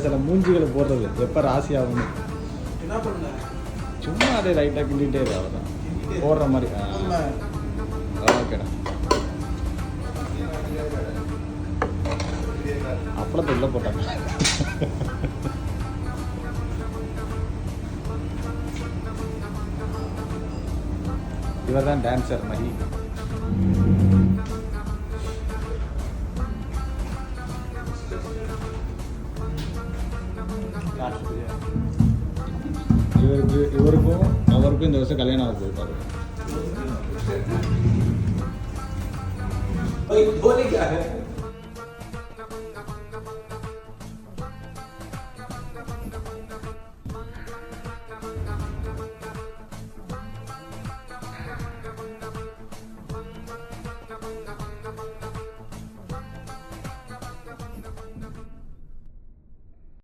சில மூஞ்சிகளை போடுறது எப்போ ராசி ஆகும் என்ன பண்ண சும்மா அதே லைட்டாக கிண்டிகிட்டே இருக்கு அவ்வளோதான் போடுற மாதிரி ஓகேடா அப்பளத்தை உள்ள போட்டாங்க இவர் தான் டான்ஸர் மஹி இவருக்கும் அவருக்கும் இந்த வருஷம் கல்யாணம் ஆக போயிருப்பாரு बोले क्या है